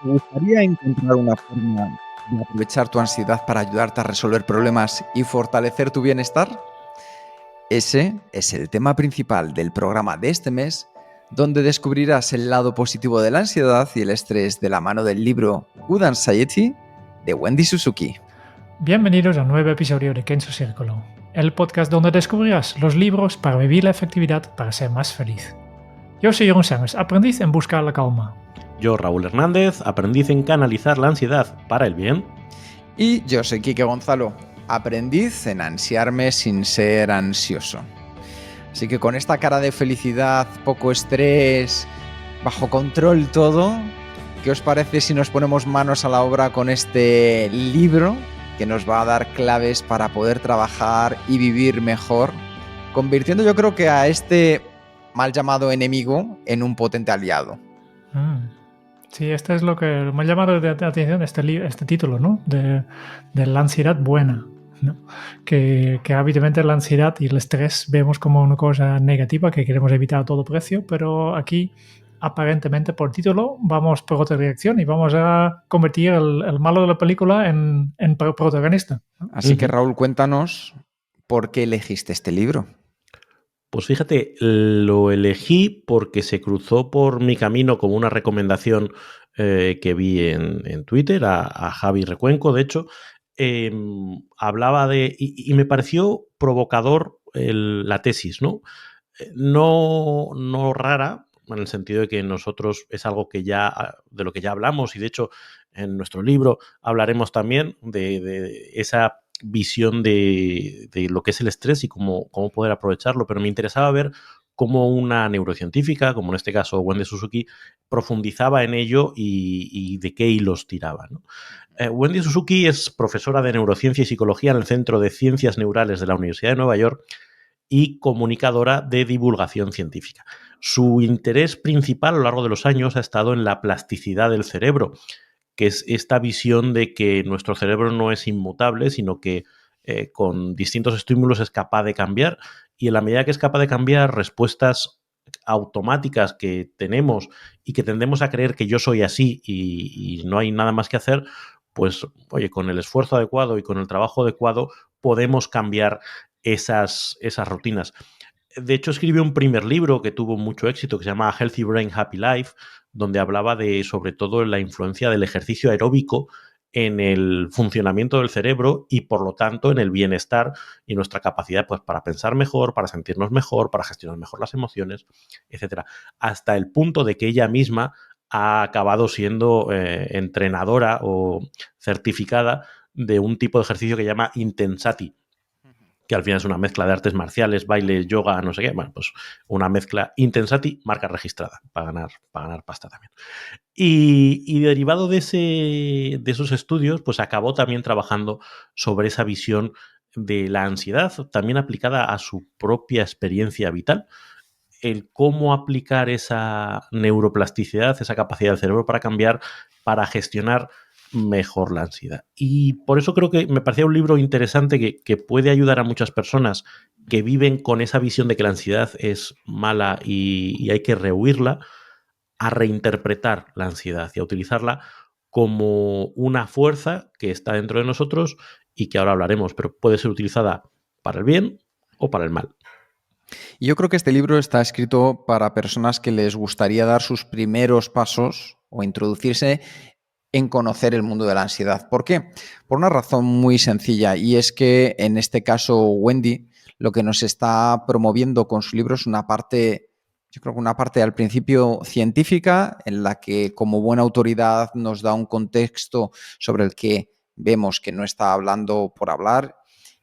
¿Te gustaría encontrar una forma de aprovechar tu ansiedad para ayudarte a resolver problemas y fortalecer tu bienestar? Ese es el tema principal del programa de este mes, donde descubrirás el lado positivo de la ansiedad y el estrés de la mano del libro Good Anxiety de Wendy Suzuki. Bienvenidos a un nuevo episodio de Kenzo Círculo, el podcast donde descubrirás los libros para vivir la efectividad para ser más feliz. Yo soy Jeroen Sánchez, aprendiz en buscar la calma. Yo, Raúl Hernández, aprendiz en canalizar la ansiedad para el bien. Y yo soy Quique Gonzalo, aprendiz en ansiarme sin ser ansioso. Así que con esta cara de felicidad, poco estrés, bajo control todo, ¿qué os parece si nos ponemos manos a la obra con este libro que nos va a dar claves para poder trabajar y vivir mejor, convirtiendo yo creo que a este mal llamado enemigo en un potente aliado? Sí, esto es lo que me ha llamado la atención este título, ¿no? De la ansiedad buena, ¿no? Que habitualmente la ansiedad y el estrés vemos como una cosa negativa que queremos evitar a todo precio, pero aquí aparentemente por título vamos por otra dirección y vamos a convertir el malo de la película en protagonista, ¿no? Así que Raúl, cuéntanos por qué elegiste este libro. Pues fíjate, lo elegí porque se cruzó por mi camino como una recomendación que vi en Twitter a Javi Recuenco, de hecho. Hablaba de... Y me pareció provocador la tesis, ¿no? No rara, en el sentido de que nosotros es algo que de lo que ya hablamos, y de hecho en nuestro libro hablaremos también de esa visión de lo que es el estrés y cómo poder aprovecharlo, pero me interesaba ver cómo una neurocientífica, como en este caso Wendy Suzuki, profundizaba en ello y de qué hilos tiraba, ¿no? Wendy Suzuki es profesora de neurociencia y psicología en el Centro de Ciencias Neurales de la Universidad de Nueva York y comunicadora de divulgación científica. Su interés principal a lo largo de los años ha estado en la plasticidad del cerebro, que es esta visión de que nuestro cerebro no es inmutable, sino que con distintos estímulos es capaz de cambiar, y en la medida que es capaz de cambiar, respuestas automáticas que tenemos y que tendemos a creer que yo soy así y no hay nada más que hacer, pues oye, con el esfuerzo adecuado y con el trabajo adecuado podemos cambiar esas rutinas. De hecho, escribió un primer libro que tuvo mucho éxito, que se llama Healthy Brain, Happy Life, donde hablaba de, sobre todo, la influencia del ejercicio aeróbico en el funcionamiento del cerebro y, por lo tanto, en el bienestar y nuestra capacidad, pues, para pensar mejor, para sentirnos mejor, para gestionar mejor las emociones, etcétera. Hasta el punto de que ella misma ha acabado siendo entrenadora o certificada de un tipo de ejercicio que llama Intensati, que al final es una mezcla de artes marciales, baile, yoga, no sé qué. Bueno, pues una mezcla Intensati, marca registrada, para ganar pasta también. Y derivado de esos estudios, pues acabó también trabajando sobre esa visión de la ansiedad, también aplicada a su propia experiencia vital, el cómo aplicar esa neuroplasticidad, esa capacidad del cerebro para cambiar, para gestionar mejor la ansiedad. Y por eso creo que me parecía un libro interesante que puede ayudar a muchas personas que viven con esa visión de que la ansiedad es mala y hay que rehuirla, a reinterpretar la ansiedad y a utilizarla como una fuerza que está dentro de nosotros y que ahora hablaremos, pero puede ser utilizada para el bien o para el mal. Y yo creo que este libro está escrito para personas que les gustaría dar sus primeros pasos o introducirse en conocer el mundo de la ansiedad. ¿Por qué? Por una razón muy sencilla, y es que en este caso Wendy lo que nos está promoviendo con su libro es una parte, yo creo que una parte al principio científica, en la que como buena autoridad nos da un contexto sobre el que vemos que no está hablando por hablar,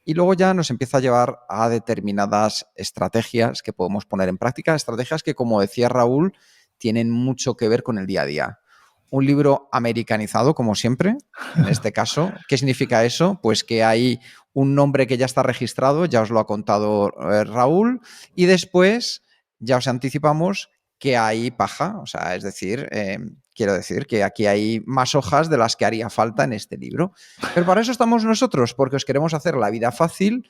y luego ya nos empieza a llevar a determinadas estrategias que podemos poner en práctica, estrategias que, como decía Raúl, tienen mucho que ver con el día a día. Un libro americanizado, como siempre, en este caso. ¿Qué significa eso? Pues que hay un nombre que ya está registrado, ya os lo ha contado Raúl, y después ya os anticipamos que hay paja, o sea, es decir, quiero decir que aquí hay más hojas de las que haría falta en este libro. Pero para eso estamos nosotros, porque os queremos hacer la vida fácil,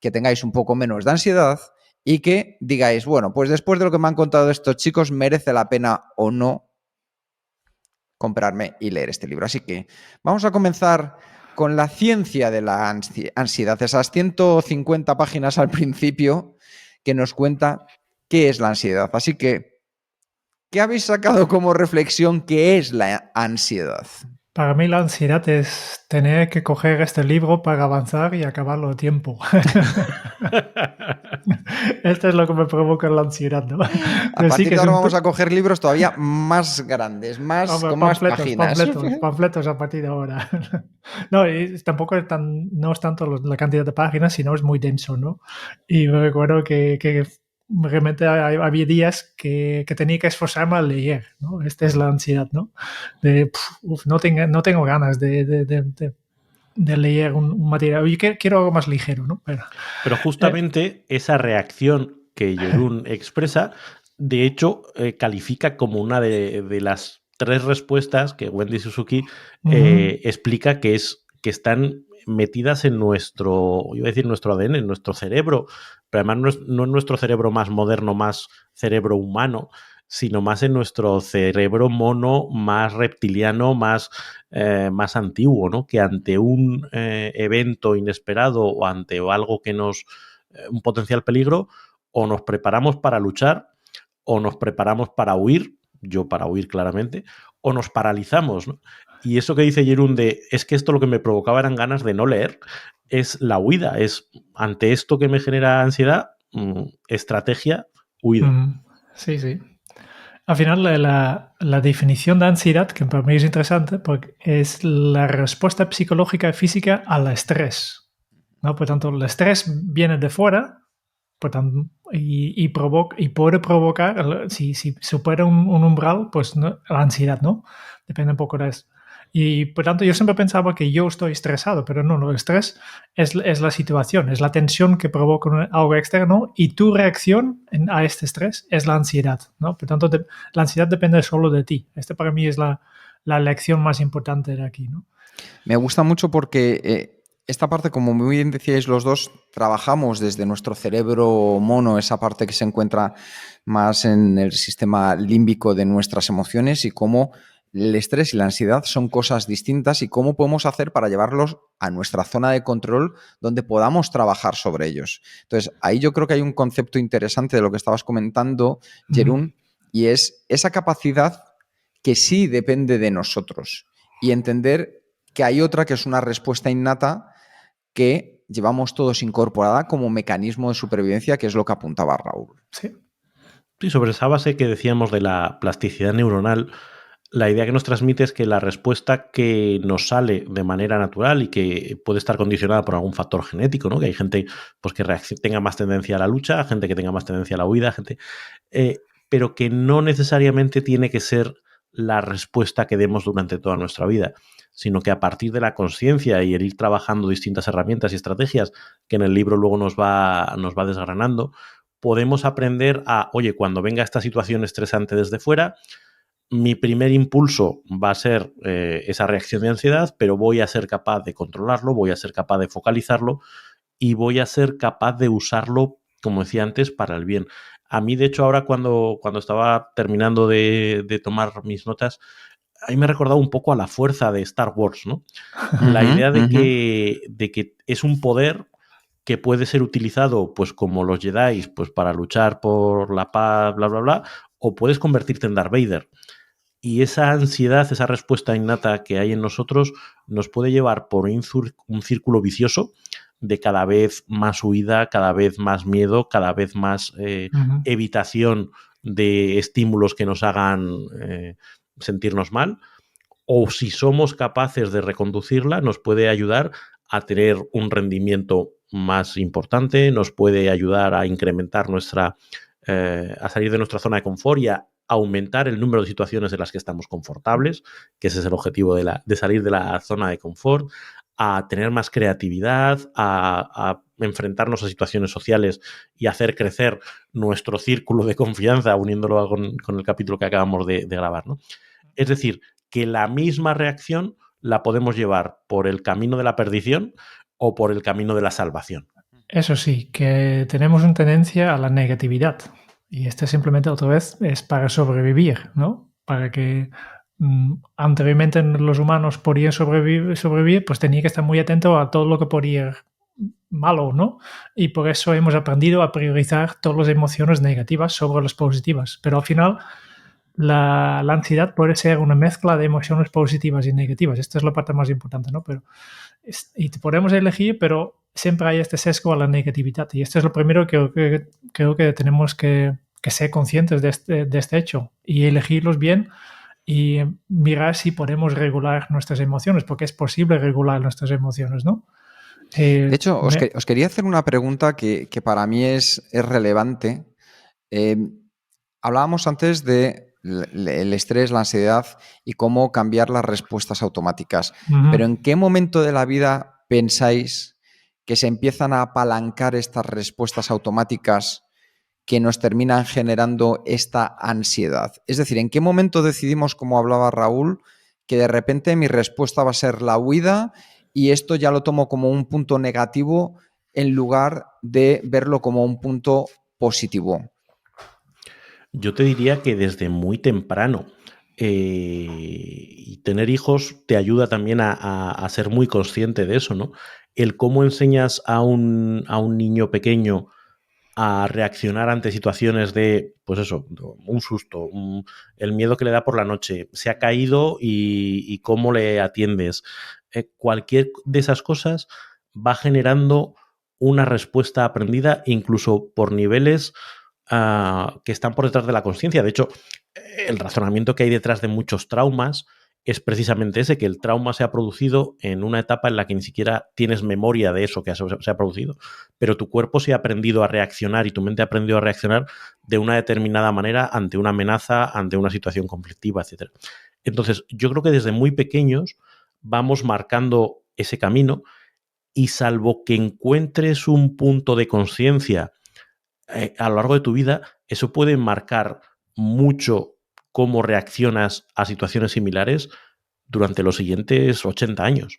que tengáis un poco menos de ansiedad y que digáis, bueno, pues después de lo que me han contado estos chicos, ¿merece la pena o no comprarme y leer este libro. Así que vamos a comenzar con la ciencia de la ansiedad, esas 150 páginas al principio que nos cuenta qué es la ansiedad. Así que, ¿qué habéis sacado como reflexión qué es la ansiedad? Para mí la ansiedad es tener que coger este libro para avanzar y acabarlo a tiempo. Esto es lo que me provoca la ansiedad, ¿no? A partir de ahora vamos a coger libros todavía más grandes, con más páginas. Panfletos a partir de ahora. No, y tampoco no es tanto la cantidad de páginas, sino es muy denso, ¿no? Y me recuerdo que realmente había días que tenía que esforzarme a leer, ¿no? Esta es la ansiedad, ¿no? No tengo ganas de leer un material. Oye, quiero algo más ligero, ¿no? Pero justamente esa reacción que Jeroen expresa, de hecho, califica como una de las 3 respuestas que Wendy Suzuki explica que están metidas en nuestro, iba a decir nuestro ADN, en nuestro cerebro, pero además no en nuestro cerebro más moderno, más cerebro humano, sino más en nuestro cerebro mono, más reptiliano, más antiguo, ¿no? Que ante un evento inesperado o ante algo que un potencial peligro, o nos preparamos para luchar, o nos preparamos para huir, yo para huir claramente, o nos paralizamos, ¿no? Y eso que dice Jeroen es que esto lo que me provocaba eran ganas de no leer, es la huida, es ante esto que me genera ansiedad, estrategia, huida. Sí, sí. Al final, la definición de ansiedad, que para mí es interesante, porque es la respuesta psicológica y física al estrés, ¿no? Por tanto, el estrés viene de fuera, por tanto, y puede provocar, si supera un umbral, pues ¿no? La ansiedad, ¿no? Depende un poco de eso. Y por tanto, yo siempre pensaba que yo estoy estresado, pero no, el estrés es la situación, es la tensión que provoca algo externo y tu reacción a este estrés es la ansiedad, ¿no? Por tanto, la ansiedad depende solo de ti. Para mí es la lección más importante de aquí, ¿no? Me gusta mucho porque esta parte, como muy bien decíais los dos, trabajamos desde nuestro cerebro mono, esa parte que se encuentra más en el sistema límbico de nuestras emociones y cómo el estrés y la ansiedad son cosas distintas y cómo podemos hacer para llevarlos a nuestra zona de control donde podamos trabajar sobre ellos. Entonces, ahí yo creo que hay un concepto interesante de lo que estabas comentando, Jeroen, y es esa capacidad que sí depende de nosotros y entender que hay otra que es una respuesta innata que llevamos todos incorporada como mecanismo de supervivencia, que es lo que apuntaba Raúl. Sí. Sí, sobre esa base que decíamos de la plasticidad neuronal, la idea que nos transmite es que la respuesta que nos sale de manera natural y que puede estar condicionada por algún factor genético, ¿no? Que hay gente pues, que tenga más tendencia a la lucha, gente que tenga más tendencia a la huida, pero que no necesariamente tiene que ser la respuesta que demos durante toda nuestra vida, sino que a partir de la conciencia y el ir trabajando distintas herramientas y estrategias que en el libro luego nos va desgranando, podemos aprender a, oye, cuando venga esta situación estresante desde fuera, mi primer impulso va a ser esa reacción de ansiedad, pero voy a ser capaz de controlarlo, voy a ser capaz de focalizarlo y voy a ser capaz de usarlo, como decía antes, para el bien. A mí, de hecho, ahora cuando estaba terminando de tomar mis notas, a mí me ha recordado un poco a la fuerza de Star Wars, ¿no? La idea de que es un poder que puede ser utilizado, pues como los Jedi, pues para luchar por la paz, bla, bla, bla, o puedes convertirte en Darth Vader. Y esa ansiedad, esa respuesta innata que hay en nosotros, nos puede llevar por un círculo vicioso de cada vez más huida, cada vez más miedo, cada vez más evitación de estímulos que nos hagan sentirnos mal. O si somos capaces de reconducirla, nos puede ayudar a tener un rendimiento más importante, nos puede ayudar a incrementar a salir de nuestra zona de confort y a aumentar el número de situaciones en las que estamos confortables, que ese es el objetivo de salir de la zona de confort, a tener más creatividad, a enfrentarnos a situaciones sociales y hacer crecer nuestro círculo de confianza, uniéndolo con el capítulo que acabamos de grabar, ¿no? Es decir, que la misma reacción la podemos llevar por el camino de la perdición o por el camino de la salvación. Eso sí, que tenemos una tendencia a la negatividad. Y simplemente otra vez es para sobrevivir, ¿no? Para que anteriormente los humanos podían sobrevivir, pues tenía que estar muy atento a todo lo que podía ir malo, ¿no? Y por eso hemos aprendido a priorizar todas las emociones negativas sobre las positivas. Pero al final, la ansiedad puede ser una mezcla de emociones positivas y negativas. Esta es la parte más importante, ¿no? Y podemos elegir, pero siempre hay este sesgo a la negatividad. Y esto es lo primero que creo que tenemos que ser conscientes de este hecho y elegirlos bien y mirar si podemos regular nuestras emociones, porque es posible regular nuestras emociones, ¿no? De hecho, os quería hacer una pregunta que para mí es relevante. Hablábamos antes de el estrés, la ansiedad y cómo cambiar las respuestas automáticas. Pero ¿en qué momento de la vida pensáis que se empiezan a apalancar estas respuestas automáticas que nos terminan generando esta ansiedad? Es decir, ¿en qué momento decidimos, como hablaba Raúl, que de repente mi respuesta va a ser la huida y esto ya lo tomo como un punto negativo en lugar de verlo como un punto positivo? Yo te diría que desde muy temprano. Y tener hijos te ayuda también a ser muy consciente de eso, ¿no? El cómo enseñas a un niño pequeño a reaccionar ante situaciones de, pues eso, un susto, el miedo que le da por la noche, se ha caído y cómo le atiendes. Cualquier de esas cosas va generando una respuesta aprendida incluso por niveles que están por detrás de la consciencia. De hecho, el razonamiento que hay detrás de muchos traumas es precisamente ese, que el trauma se ha producido en una etapa en la que ni siquiera tienes memoria de eso que se ha producido, pero tu cuerpo se ha aprendido a reaccionar y tu mente ha aprendido a reaccionar de una determinada manera ante una amenaza, ante una situación conflictiva, etc. Entonces, yo creo que desde muy pequeños vamos marcando ese camino y salvo que encuentres un punto de conciencia a lo largo de tu vida, eso puede marcar mucho cómo reaccionas a situaciones similares durante los siguientes 80 años.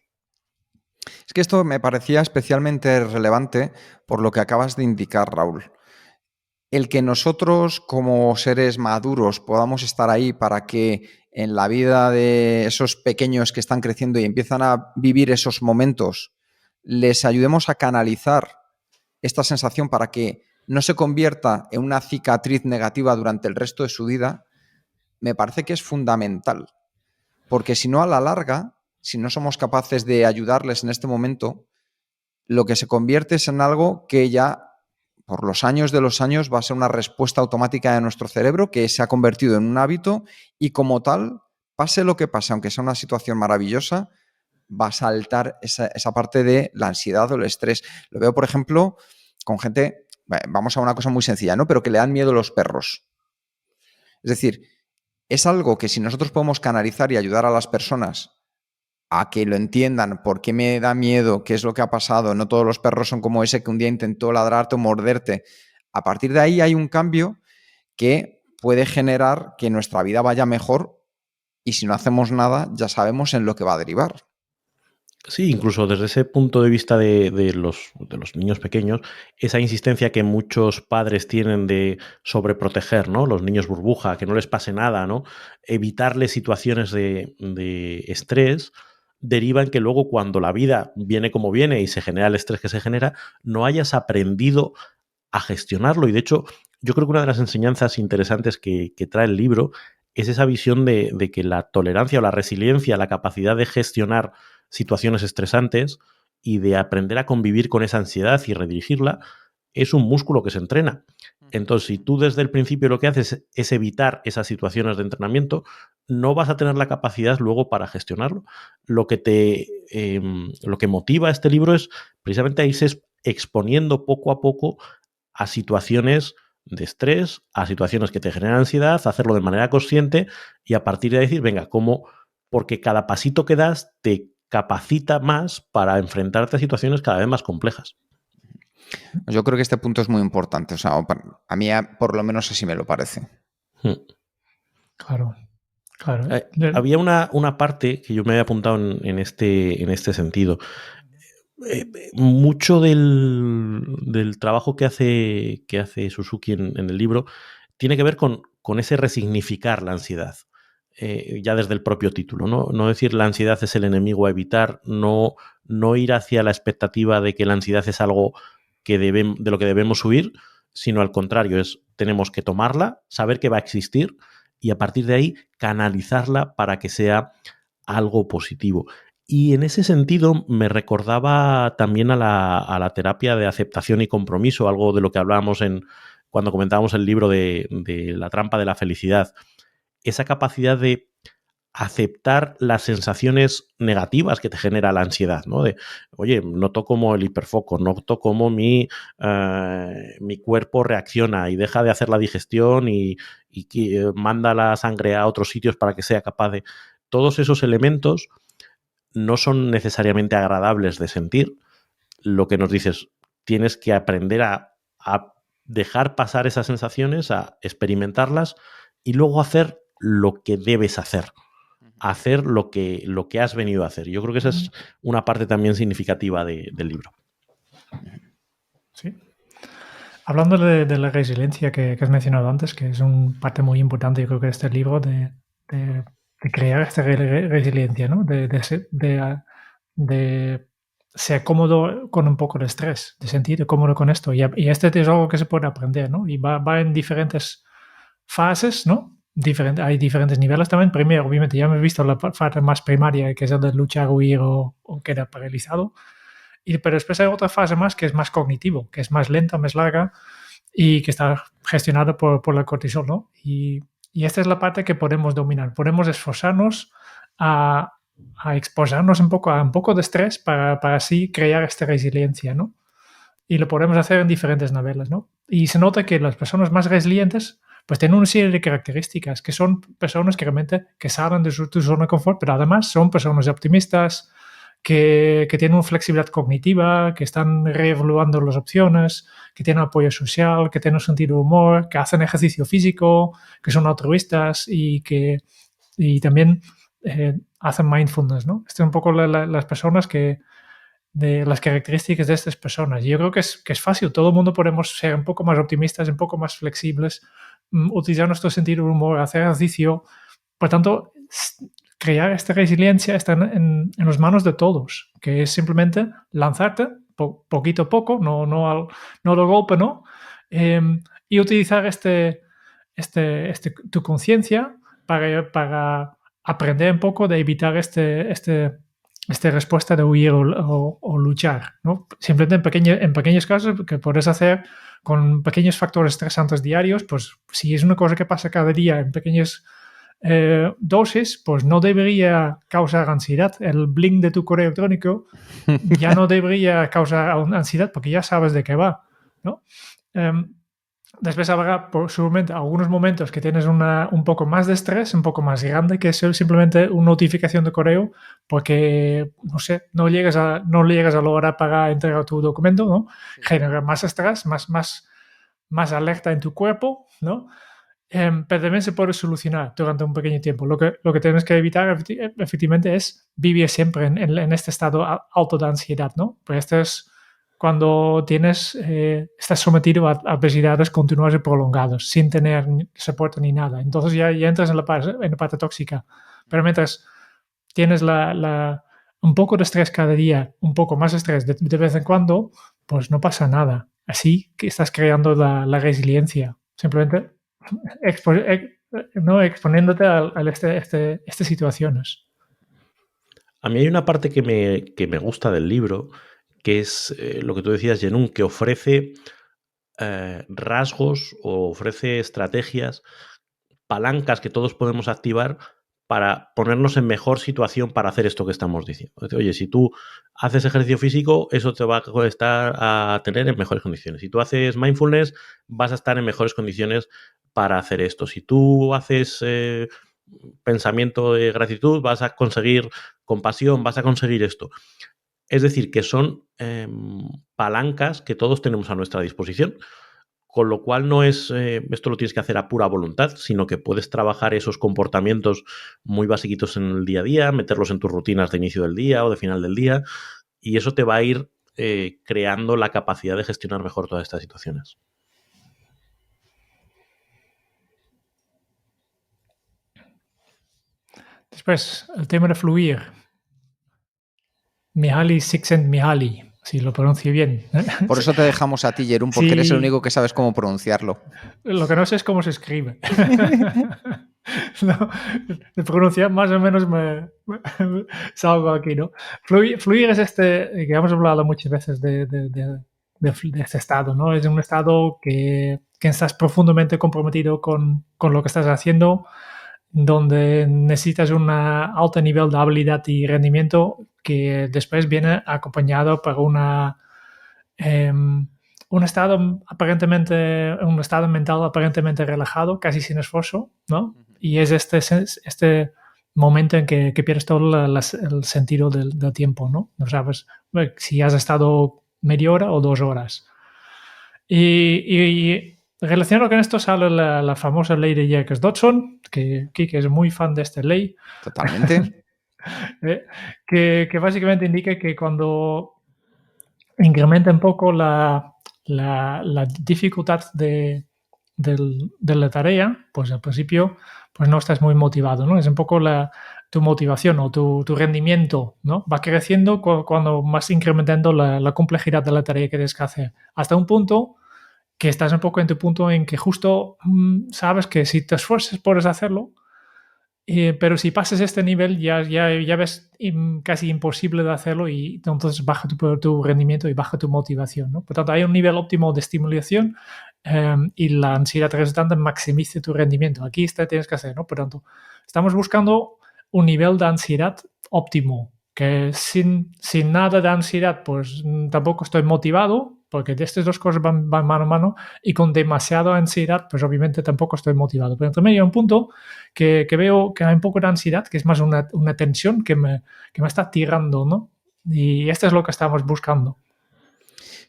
Es que esto me parecía especialmente relevante por lo que acabas de indicar, Raúl. El que nosotros como seres maduros podamos estar ahí para que en la vida de esos pequeños que están creciendo y empiezan a vivir esos momentos, les ayudemos a canalizar esta sensación para que no se convierta en una cicatriz negativa durante el resto de su vida, me parece que es fundamental. Porque si no, a la larga, si no somos capaces de ayudarles en este momento, lo que se convierte es en algo que ya, por los años de los años, va a ser una respuesta automática de nuestro cerebro que se ha convertido en un hábito y como tal, pase lo que pase, aunque sea una situación maravillosa, va a saltar esa parte de la ansiedad o el estrés. Lo veo, por ejemplo, con gente, vamos a una cosa muy sencilla, ¿no? Pero que le dan miedo los perros. Es decir, es algo que si nosotros podemos canalizar y ayudar a las personas a que lo entiendan, por qué me da miedo, qué es lo que ha pasado, no todos los perros son como ese que un día intentó ladrarte o morderte. A partir de ahí hay un cambio que puede generar que nuestra vida vaya mejor y si no hacemos nada ya sabemos en lo que va a derivar. Sí, incluso desde ese punto de vista de los niños pequeños, esa insistencia que muchos padres tienen de sobreproteger, ¿no? Los niños burbuja, que no les pase nada, ¿no? Evitarles situaciones de estrés, deriva en que luego cuando la vida viene como viene y se genera el estrés que se genera, no hayas aprendido a gestionarlo. Y de hecho, yo creo que una de las enseñanzas interesantes que trae el libro es esa visión de que la tolerancia o la resiliencia, la capacidad de gestionar situaciones estresantes y de aprender a convivir con esa ansiedad y redirigirla, es un músculo que se entrena. Entonces, si tú desde el principio lo que haces es evitar esas situaciones de entrenamiento, no vas a tener la capacidad luego para gestionarlo. Lo que motiva este libro es precisamente a irse exponiendo poco a poco a situaciones de estrés, a situaciones que te generan ansiedad, hacerlo de manera consciente y a partir de decir, venga, ¿cómo? Porque cada pasito que das te capacita más para enfrentarte a situaciones cada vez más complejas. Yo creo que este punto es muy importante. O sea, a mí por lo menos así me lo parece. Claro, claro. Había una parte que yo me había apuntado en este sentido. Mucho del trabajo que hace Suzuki en el libro tiene que ver con ese resignificar la ansiedad. ya desde el propio título, ¿no? No decir la ansiedad es el enemigo a evitar, no ir hacia la expectativa de que la ansiedad es algo de lo que debemos huir, sino al contrario, tenemos que tomarla, saber que va a existir y a partir de ahí canalizarla para que sea algo positivo. Y en ese sentido me recordaba también a la terapia de aceptación y compromiso, algo de lo que hablábamos cuando comentábamos el libro de La trampa de la felicidad. Esa capacidad de aceptar las sensaciones negativas que te genera la ansiedad, ¿no? De, oye, noto como el hiperfoco, noto como mi cuerpo reacciona y deja de hacer la digestión y manda la sangre a otros sitios para que sea capaz de... Todos esos elementos no son necesariamente agradables de sentir. Lo que nos dices, tienes que aprender a dejar pasar esas sensaciones, a experimentarlas y luego hacer lo que debes hacer. Hacer lo que has venido a hacer. Yo creo que esa es una parte también significativa del libro. Sí. Hablando de la resiliencia que has mencionado antes, que es una parte muy importante, yo creo que de este libro, de crear esta resiliencia, ¿no? De ser cómodo con un poco de estrés, de sentir cómodo con esto. Y este es algo que se puede aprender, ¿no? Y va en diferentes fases, ¿no? Hay diferentes niveles también. Primero, obviamente, ya hemos visto la fase más primaria, que es el de luchar, huir o quedar paralizado. Pero después hay otra fase más que es más cognitivo, que es más lenta, más larga y que está gestionada por la cortisol, ¿no? Y esta es la parte que podemos dominar. Podemos esforzarnos a exponernos un poco de estrés para así crear esta resiliencia, ¿no? Y lo podemos hacer en diferentes niveles, ¿no? Y se nota que las personas más resilientes pues tienen una serie de características que son personas que realmente que salen de su zona de confort, pero además son personas optimistas, que tienen una flexibilidad cognitiva, que están reevaluando las opciones, que tienen apoyo social, que tienen un sentido de humor, que hacen ejercicio físico, que son altruistas y también hacen mindfulness, ¿no? Estas son un poco las personas de las características de estas personas. Y yo creo que es fácil, todo el mundo podemos ser un poco más optimistas, un poco más flexibles, utilizar nuestro sentido de humor, hacer ejercicio. Por tanto, crear esta resiliencia está en las manos de todos, que es simplemente lanzarte poquito a poco, no de golpe, ¿no? Y utilizar tu conciencia para aprender un poco de evitar esta respuesta de huir o luchar, ¿no? Simplemente en pequeños casos que puedes hacer con pequeños factores estresantes diarios, pues si es una cosa que pasa cada día en pequeñas dosis, pues no debería causar ansiedad. El bling de tu correo electrónico ya no debería causar ansiedad porque ya sabes de qué va, ¿no? Después habrá seguramente algunos momentos que tienes un poco más de estrés, un poco más grande, que es simplemente una notificación de correo porque, no sé, no llegas a la hora para entregar tu documento, ¿no? Genera más estrés, más alerta en tu cuerpo, ¿no? Pero también se puede solucionar durante un pequeño tiempo. Lo que tienes que evitar efectivamente es vivir siempre en este estado alto de ansiedad, ¿no? Pues esto es cuando estás sometido a adversidades continuas y prolongadas, sin tener soporte ni nada. Entonces ya entras en la parte tóxica. Pero mientras tienes un poco de estrés cada día, un poco más estrés de vez en cuando, pues no pasa nada. Así que estás creando la resiliencia. Simplemente exponiéndote a estas situaciones. A mí hay una parte que me gusta del libro, que es lo que tú decías, Jenún, que ofrece rasgos o ofrece estrategias, palancas que todos podemos activar para ponernos en mejor situación para hacer esto que estamos diciendo. Oye, si tú haces ejercicio físico, eso te va a estar a tener en mejores condiciones. Si tú haces mindfulness, vas a estar en mejores condiciones para hacer esto. Si tú haces pensamiento de gratitud, vas a conseguir compasión, vas a conseguir esto. Es decir, que son palancas que todos tenemos a nuestra disposición, con lo cual no es esto lo tienes que hacer a pura voluntad, sino que puedes trabajar esos comportamientos muy basiquitos en el día a día, meterlos en tus rutinas de inicio del día o de final del día, y eso te va a ir creando la capacidad de gestionar mejor todas estas situaciones. Después, el tema de fluir. Mihaly Csikszentmihalyi, si lo pronuncio bien. Por eso te dejamos a ti, Jerún, porque Sí. eres el único que sabes cómo pronunciarlo. Lo que no sé es cómo se escribe. No, de pronunciar más o menos me salgo aquí, ¿no? Fluir es que hemos hablado muchas veces de este estado, ¿no? Es un estado que estás profundamente comprometido con lo que estás haciendo, donde necesitas un alto nivel de habilidad y rendimiento que después viene acompañado por un estado mental aparentemente relajado, casi sin esfuerzo, ¿no? Y es este momento en que pierdes todo el sentido del tiempo, ¿no? No sabes si has estado media hora o 2 horas. Y relacionado con esto sale la famosa ley de Jerkes-Dodson, que Kike es muy fan de esta ley. Totalmente. Que básicamente indica que cuando incrementa un poco la dificultad de la tarea, pues al principio pues no estás muy motivado, ¿no? Es un poco tu motivación o tu rendimiento, ¿no? Va creciendo cuando vas incrementando la complejidad de la tarea que tienes que hacer. Hasta un punto que estás un poco en tu punto en que justo sabes que si te esfuerzas puedes hacerlo, pero si pasas este nivel ya ves casi imposible de hacerlo y entonces baja tu rendimiento y baja tu motivación, ¿no? Por tanto, hay un nivel óptimo de estimulación y la ansiedad resultante maximiza tu rendimiento. Aquí tienes que hacer, ¿no? Por tanto, estamos buscando un nivel de ansiedad óptimo, que sin nada de ansiedad, pues tampoco estoy motivado, porque de estas dos cosas van mano a mano, y con demasiada ansiedad, pues obviamente tampoco estoy motivado. Pero entre medio hay un punto que veo que hay un poco de ansiedad, que es más una tensión que me está tirando, ¿no? Y esto es lo que estamos buscando.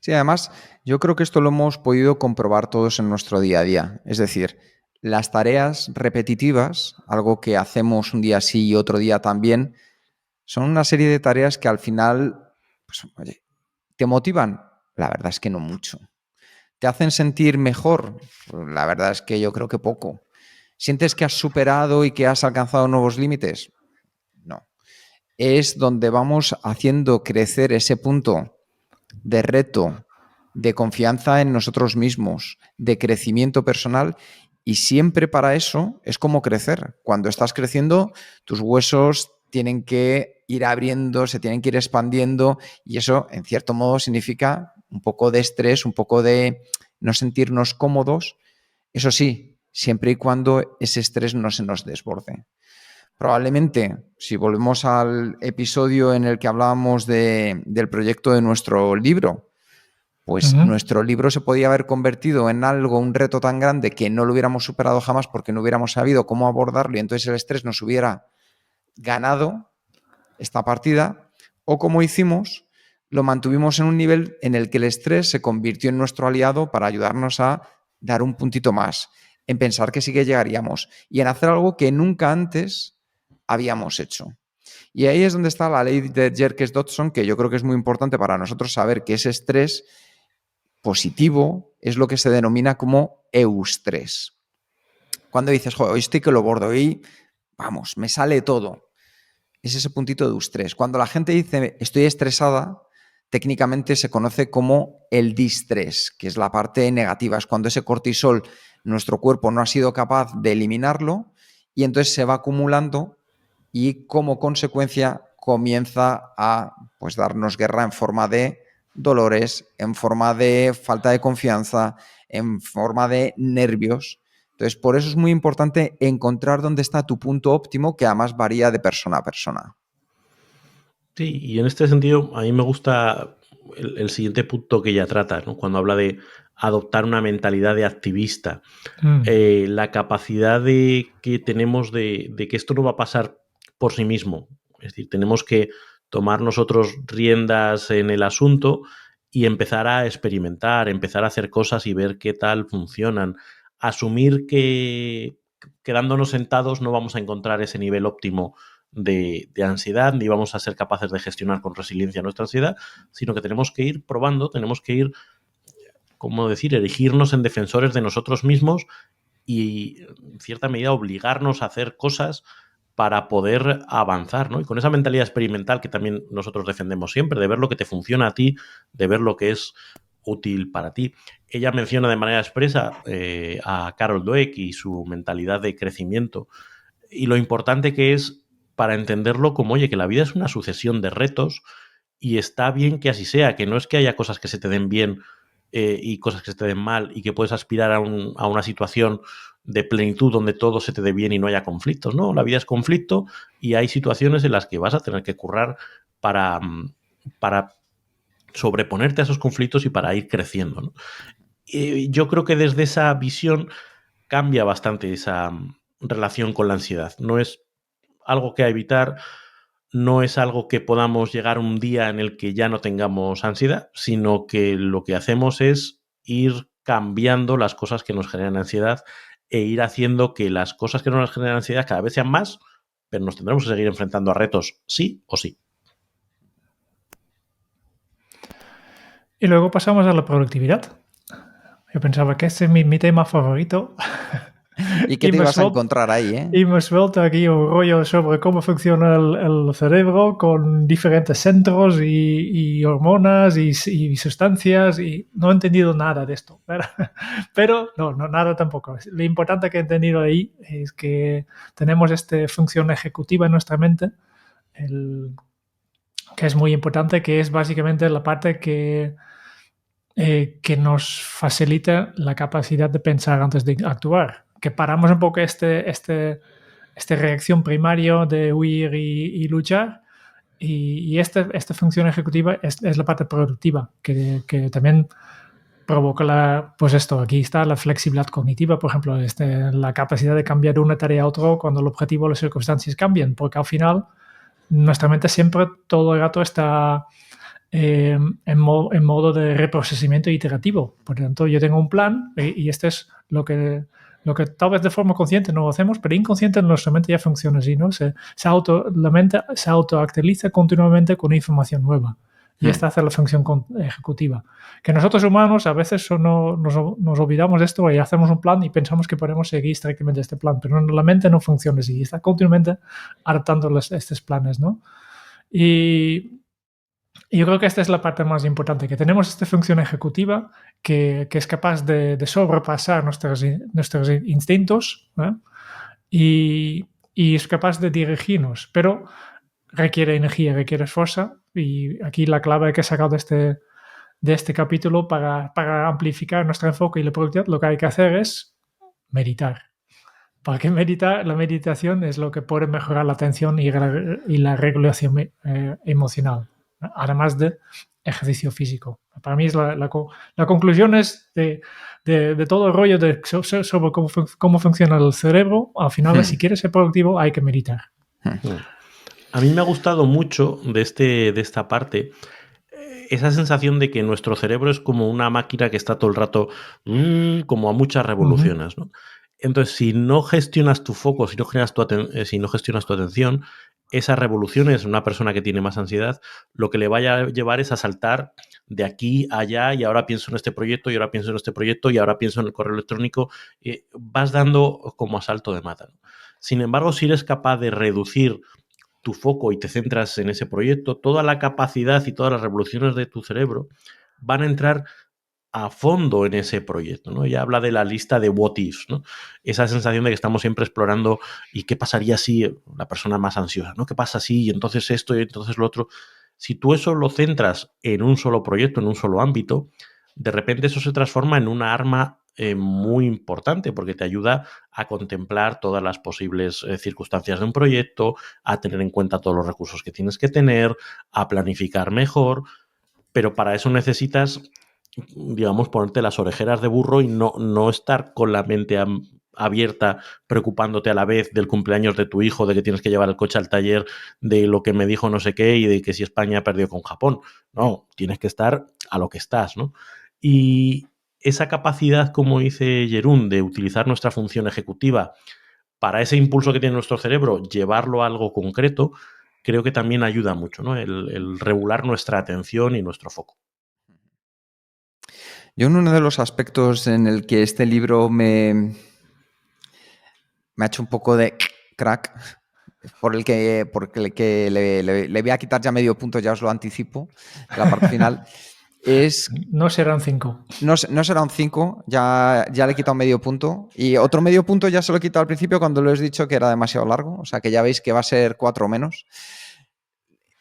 Sí, además, yo creo que esto lo hemos podido comprobar todos en nuestro día a día. Es decir, las tareas repetitivas, algo que hacemos un día sí y otro día también, son una serie de tareas que al final, pues, oye, ¿te motivan? La verdad es que no mucho. ¿Te hacen sentir mejor? Pues la verdad es que yo creo que poco. ¿Sientes que has superado y que has alcanzado nuevos límites? No. Es donde vamos haciendo crecer ese punto de reto, de confianza en nosotros mismos, de crecimiento personal, y siempre para eso es como crecer. Cuando estás creciendo, tus huesos tienen que ir abriendo, se tienen que ir expandiendo, y eso, en cierto modo, significa un poco de estrés, un poco de no sentirnos cómodos. Eso sí, siempre y cuando ese estrés no se nos desborde. Probablemente, si volvemos al episodio en el que hablábamos del proyecto de nuestro libro, pues nuestro libro se podía haber convertido en algo, un reto tan grande que no lo hubiéramos superado jamás porque no hubiéramos sabido cómo abordarlo y entonces el estrés nos hubiera ganado esta partida, o como hicimos, lo mantuvimos en un nivel en el que el estrés se convirtió en nuestro aliado para ayudarnos a dar un puntito más, en pensar que sí que llegaríamos y en hacer algo que nunca antes habíamos hecho. Y ahí es donde está la ley de Jerkes-Dodson, que yo creo que es muy importante para nosotros saber que ese estrés positivo es lo que se denomina como eustrés. Cuando dices, joder, hoy estoy que lo bordo, hoy, vamos, me sale todo. Es ese puntito de eustrés. Cuando la gente dice estoy estresada, técnicamente se conoce como el distrés, que es la parte negativa. Es cuando ese cortisol, nuestro cuerpo no ha sido capaz de eliminarlo y entonces se va acumulando y como consecuencia comienza a pues, darnos guerra en forma de dolores, en forma de falta de confianza, en forma de nervios. Entonces, por eso es muy importante encontrar dónde está tu punto óptimo, que además varía de persona a persona. Sí, y en este sentido a mí me gusta el siguiente punto que ella trata, ¿no? Cuando habla de adoptar una mentalidad de activista, la capacidad que tenemos de que esto no va a pasar por sí mismo. Es decir, tenemos que tomar nosotros riendas en el asunto y empezar a experimentar, empezar a hacer cosas y ver qué tal funcionan. Asumir que quedándonos sentados no vamos a encontrar ese nivel óptimo de ansiedad, ni vamos a ser capaces de gestionar con resiliencia nuestra ansiedad, sino que tenemos que ir probando, tenemos que ir, ¿cómo decir?, erigirnos en defensores de nosotros mismos y, en cierta medida, obligarnos a hacer cosas para poder avanzar, ¿no? Y con esa mentalidad experimental que también nosotros defendemos siempre, de ver lo que te funciona a ti, de ver lo que es útil para ti. Ella menciona de manera expresa a Carol Dweck y su mentalidad de crecimiento y lo importante que es para entenderlo como, oye, que la vida es una sucesión de retos y está bien que así sea, que no es que haya cosas que se te den bien y cosas que se te den mal y que puedes aspirar a una situación de plenitud donde todo se te dé bien y no haya conflictos, ¿no? La vida es conflicto y hay situaciones en las que vas a tener que currar para sobreponerte a esos conflictos y para ir creciendo, ¿no? Yo creo que desde esa visión cambia bastante esa relación con la ansiedad. No es algo que a evitar, no es algo que podamos llegar un día en el que ya no tengamos ansiedad, sino que lo que hacemos es ir cambiando las cosas que nos generan ansiedad e ir haciendo que las cosas que no nos generan ansiedad cada vez sean más, pero nos tendremos que seguir enfrentando a retos sí o sí. Y luego pasamos a la productividad. Yo pensaba que ese es mi tema favorito. ¿Y qué te ibas a encontrar ahí, eh? Y hemos vuelto aquí un rollo sobre cómo funciona el cerebro con diferentes centros y hormonas y sustancias y no he entendido nada de esto. Pero no, nada tampoco. Lo importante que he entendido ahí es que tenemos esta función ejecutiva en nuestra mente, que es muy importante, que es básicamente la parte que nos facilita la capacidad de pensar antes de actuar. Que paramos un poco esta reacción primaria de huir y luchar. Y esta función ejecutiva es la parte productiva, que también provoca pues esto, aquí está la flexibilidad cognitiva, por ejemplo, la capacidad de cambiar de una tarea a otra cuando el objetivo o las circunstancias cambian, porque al final nuestra mente siempre todo el rato está en modo de reprocesamiento iterativo. Por lo tanto, yo tengo un plan y este es lo que tal vez de forma consciente no lo hacemos, pero inconsciente en nuestra mente ya funciona así, ¿no? La mente se autoactualiza continuamente con información nueva. Y esta hace la función ejecutiva. Que nosotros humanos a veces nos olvidamos de esto y hacemos un plan y pensamos que podemos seguir estrictamente este plan, pero la mente no funciona así, está continuamente adaptando estos planes, ¿no? Y yo creo que esta es la parte más importante, que tenemos esta función ejecutiva que es capaz de sobrepasar nuestros instintos, ¿eh? y es capaz de dirigirnos, pero requiere energía, requiere esfuerzo, y aquí la clave que he sacado de este capítulo para amplificar nuestro enfoque y la productividad, lo que hay que hacer es meditar. Porque la meditación es lo que puede mejorar la atención y la regulación emocional, ¿no? Además de ejercicio físico. Para mí es la conclusión es de todo el rollo sobre cómo funciona el cerebro. Al final, si quieres ser productivo, hay que meditar. A mí me ha gustado mucho de esta parte esa sensación de que nuestro cerebro es como una máquina que está todo el rato como a muchas revoluciones, ¿no? Entonces, si no gestionas tu foco, si no gestionas tu atención, esas revoluciones, una persona que tiene más ansiedad, lo que le vaya a llevar es a saltar de aquí a allá y ahora pienso en este proyecto y ahora pienso en este proyecto y ahora pienso en el correo electrónico. Vas dando como a salto de mata, ¿no? Sin embargo, si eres capaz de reducir tu foco y te centras en ese proyecto, toda la capacidad y todas las revoluciones de tu cerebro van a entrar a fondo en ese proyecto, ¿no? Ella habla de la lista de what ifs, ¿no? Esa sensación de que estamos siempre explorando y qué pasaría si la persona más ansiosa, ¿no? ¿Qué pasa si y entonces esto y entonces lo otro? Si tú eso lo centras en un solo proyecto, en un solo ámbito, de repente eso se transforma en una arma muy importante porque te ayuda a contemplar todas las posibles circunstancias de un proyecto, a tener en cuenta todos los recursos que tienes que tener, a planificar mejor, pero para eso necesitas, digamos, ponerte las orejeras de burro y no estar con la mente abierta, preocupándote a la vez del cumpleaños de tu hijo, de que tienes que llevar el coche al taller, de lo que me dijo no sé qué y de que si España perdió con Japón. No, tienes que estar a lo que estás, ¿no? Y esa capacidad, como dice Jerún, de utilizar nuestra función ejecutiva para ese impulso que tiene nuestro cerebro, llevarlo a algo concreto, creo que también ayuda mucho, ¿no? El regular nuestra atención y nuestro foco. Yo en uno de los aspectos en el que este libro me ha hecho un poco de crack por el que le voy a quitar ya medio punto, ya os lo anticipo, la parte final, es... No serán 5. No será un 5, ya le he quitado medio punto. Y otro medio punto ya se lo he quitado al principio cuando lo he dicho que era demasiado largo. O sea que ya veis que va a ser 4 o menos.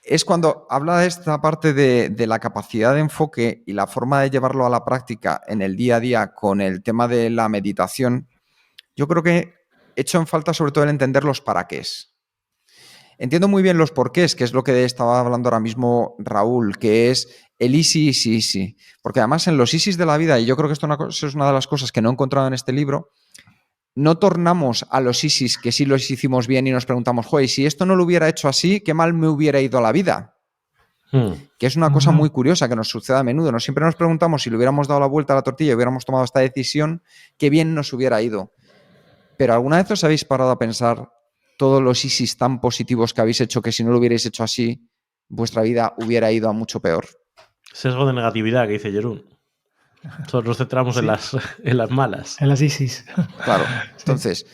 Es cuando habla de esta parte de la capacidad de enfoque y la forma de llevarlo a la práctica en el día a día con el tema de la meditación. Yo creo que he hecho en falta sobre todo el entender los para qué. Entiendo muy bien los porqués, que es lo que estaba hablando ahora mismo Raúl, que es el easy. Porque además en los easys de la vida, y yo creo que esto es una de las cosas que no he encontrado en este libro, no tornamos a los easys que sí los hicimos bien y nos preguntamos, joder, si esto no lo hubiera hecho así, qué mal me hubiera ido la vida. Que es una cosa muy curiosa que nos sucede a menudo. Siempre nos preguntamos si le hubiéramos dado la vuelta a la tortilla y hubiéramos tomado esta decisión, qué bien nos hubiera ido. Pero ¿alguna vez os habéis parado a pensar todos los easys tan positivos que habéis hecho que si no lo hubierais hecho así, vuestra vida hubiera ido a mucho peor? Sesgo de negatividad que dice Jerún. Nosotros nos centramos en las malas. En las ISIS. Claro. Entonces,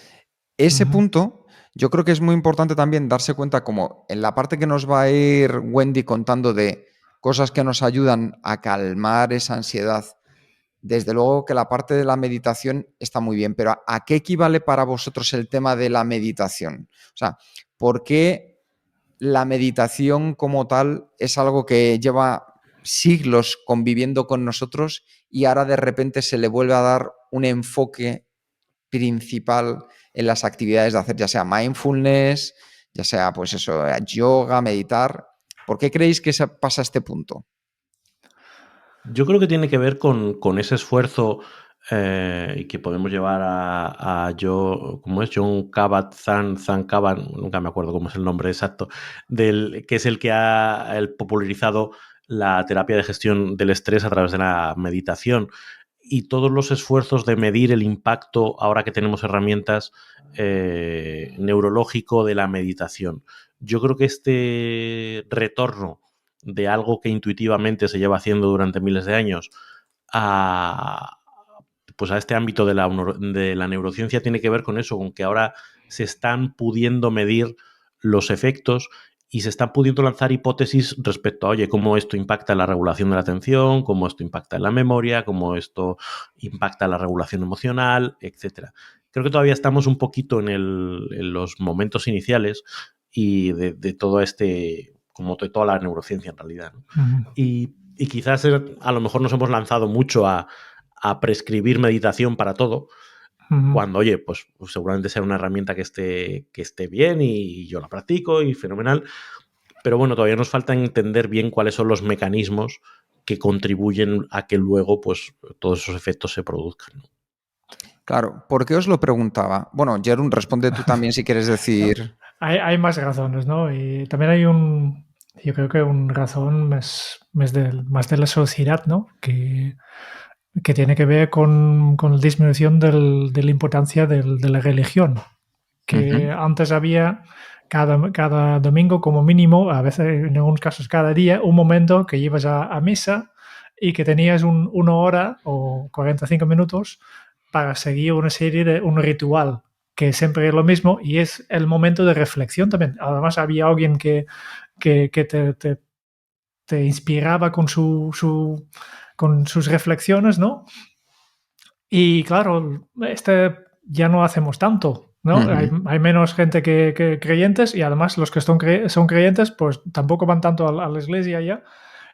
ese punto yo creo que es muy importante también darse cuenta, como en la parte que nos va a ir Wendy contando de cosas que nos ayudan a calmar esa ansiedad. Desde luego que la parte de la meditación está muy bien, pero ¿a qué equivale para vosotros el tema de la meditación? O sea, ¿por qué la meditación como tal es algo que lleva siglos conviviendo con nosotros y ahora de repente se le vuelve a dar un enfoque principal en las actividades de hacer, ya sea mindfulness, ya sea pues eso, yoga, meditar? ¿Por qué creéis que pasa este punto? Yo creo que tiene que ver con ese esfuerzo y que podemos llevar a ¿cómo es? John Kabat-Zinn, nunca me acuerdo cómo es el nombre exacto, que es el que ha popularizado la terapia de gestión del estrés a través de la meditación. Y todos los esfuerzos de medir el impacto, ahora que tenemos herramientas, neurológico de la meditación. Yo creo que este retorno de algo que intuitivamente se lleva haciendo durante miles de años a este ámbito de la neurociencia tiene que ver con eso, con que ahora se están pudiendo medir los efectos y se están pudiendo lanzar hipótesis respecto a, oye, cómo esto impacta en la regulación de la atención, cómo esto impacta en la memoria, cómo esto impacta en la regulación emocional, etcétera. Creo que todavía estamos un poquito en los momentos iniciales y de todo como de toda la neurociencia en realidad, ¿no? Y quizás a lo mejor nos hemos lanzado mucho a prescribir meditación para todo, cuando, oye, pues seguramente sea una herramienta que esté bien y yo la practico y fenomenal, pero bueno, todavía nos falta entender bien cuáles son los mecanismos que contribuyen a que luego pues todos esos efectos se produzcan, ¿no? Claro, ¿por qué os lo preguntaba? Bueno, Jerún, responde tú también si quieres decir... Hay más razones, ¿no? Y también hay yo creo que una razón más de la sociedad, ¿no? Que tiene que ver con la disminución de la importancia de la religión. Que antes había cada domingo como mínimo, a veces en algunos casos cada día, un momento que ibas a misa y que tenías una hora o 45 minutos para seguir un ritual que siempre es lo mismo y es el momento de reflexión también. Además había alguien que te inspiraba con con sus reflexiones, ¿no? Y claro, ya no hacemos tanto, ¿no? Hay menos gente que creyentes y además los que son creyentes pues tampoco van tanto a la iglesia ya.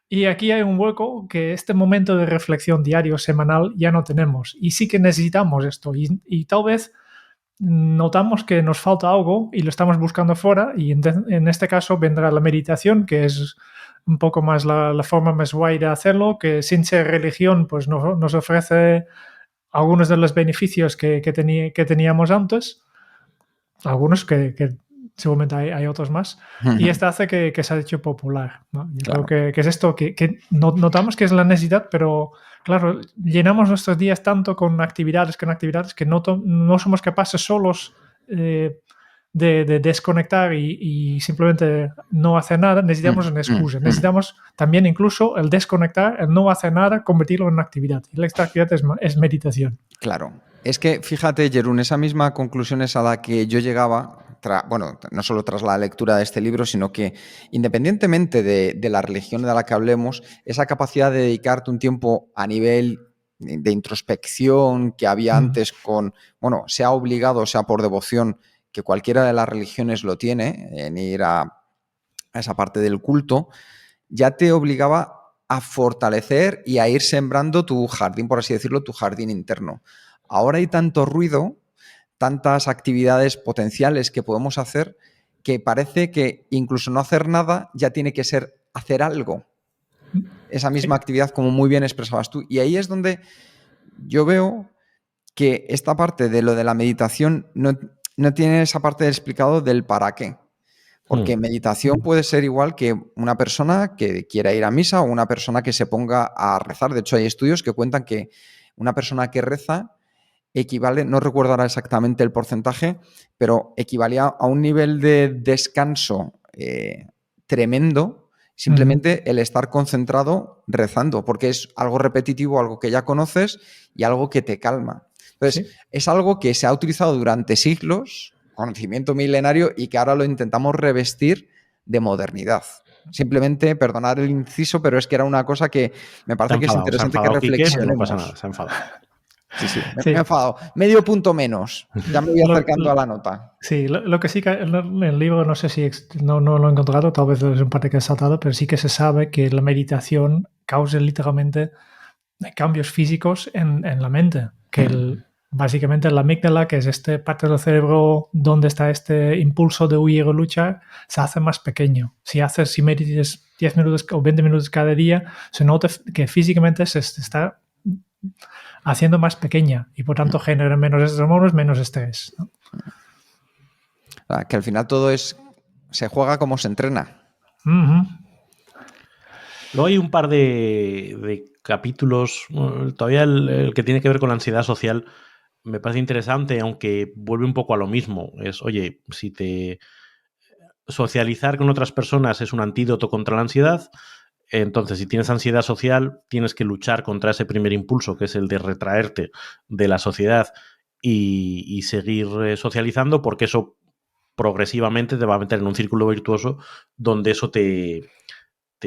Y aquí hay un hueco que este momento de reflexión diario, semanal, ya no tenemos. Y sí que necesitamos esto. Y tal vez notamos que nos falta algo y lo estamos buscando fuera. Y en este caso vendrá la meditación, que es un poco más la forma más guay de hacerlo, que sin ser religión pues nos ofrece algunos de los beneficios que teníamos antes. Algunos que seguramente hay otros más, y esto hace que se ha hecho popular, ¿no? Yo creo que es esto que notamos que es la necesidad, pero claro, llenamos nuestros días tanto con actividades que no somos capaces solos de desconectar y simplemente no hacer nada. Necesitamos una excusa, necesitamos también incluso el desconectar, el no hacer nada, convertirlo en una actividad, y esta actividad es meditación. Claro, es que fíjate, Jerún, esa misma conclusión es a la que yo llegaba no solo tras la lectura de este libro, sino que independientemente de la religión de la que hablemos, esa capacidad de dedicarte un tiempo a nivel de introspección que había antes sea obligado, sea por devoción, que cualquiera de las religiones lo tiene, en ir a esa parte del culto, ya te obligaba a fortalecer y a ir sembrando tu jardín, por así decirlo, tu jardín interno. Ahora hay tanto ruido, tantas actividades potenciales que podemos hacer, que parece que incluso no hacer nada ya tiene que ser hacer algo. Esa misma actividad, como muy bien expresabas tú. Y ahí es donde yo veo que esta parte de lo de la meditación no tiene esa parte del explicado del para qué. Porque meditación puede ser igual que una persona que quiera ir a misa o una persona que se ponga a rezar. De hecho, hay estudios que cuentan que una persona que reza equivale, no recuerdo ahora exactamente el porcentaje, pero equivalía a un nivel de descanso tremendo, simplemente el estar concentrado rezando, porque es algo repetitivo, algo que ya conoces y algo que te calma. Entonces, es algo que se ha utilizado durante siglos, conocimiento milenario, y que ahora lo intentamos revestir de modernidad. Simplemente, perdonar el inciso, pero es que era una cosa que me parece que es interesante que reflexionemos. No pasa nada, se ha enfadado. Sí, me he enfadado. Medio punto menos. Ya me voy acercando a la nota. Sí, lo que sí que en el libro, no sé si no lo he encontrado, tal vez es un parte que he saltado, pero sí que se sabe que la meditación causa literalmente cambios físicos en la mente. Que básicamente la amígdala, que es esta parte del cerebro donde está este impulso de huir o luchar, se hace más pequeño. Si meditas 10 minutos o 20 minutos cada día, se nota que físicamente se está haciendo más pequeña y por tanto genera menos hormonas, menos estrés, ¿no? Que al final todo se juega como se entrena. Luego hay un par de capítulos, todavía el que tiene que ver con la ansiedad social me parece interesante, aunque vuelve un poco a lo mismo. Es, oye, socializar con otras personas es un antídoto contra la ansiedad. Entonces, si tienes ansiedad social, tienes que luchar contra ese primer impulso, que es el de retraerte de la sociedad y seguir socializando, porque eso progresivamente te va a meter en un círculo virtuoso donde eso te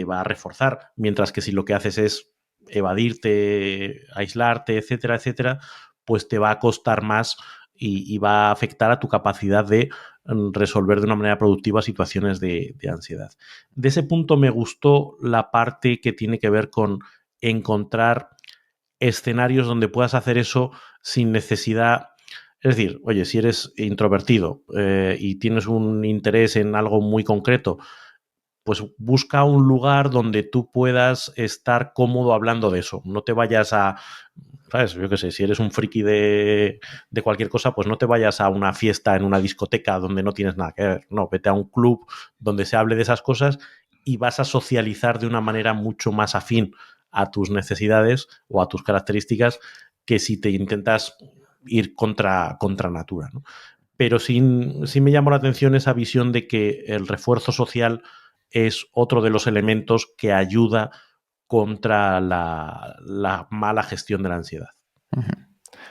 va a reforzar. Mientras que si lo que haces es evadirte, aislarte, etcétera, etcétera, pues te va a costar más y va a afectar a tu capacidad de resolver de una manera productiva situaciones de ansiedad. De ese punto me gustó la parte que tiene que ver con encontrar escenarios donde puedas hacer eso sin necesidad. Es decir, oye, si eres introvertido y tienes un interés en algo muy concreto, pues busca un lugar donde tú puedas estar cómodo hablando de eso. No te vayas a... ¿Sabes? Yo qué sé, si eres un friki de cualquier cosa, pues no te vayas a una fiesta en una discoteca donde no tienes nada que ver. No, vete a un club donde se hable de esas cosas y vas a socializar de una manera mucho más afín a tus necesidades o a tus características que si te intentas ir contra natura, ¿no? Pero sí me llamó la atención esa visión de que el refuerzo social es otro de los elementos que ayuda contra la mala gestión de la ansiedad.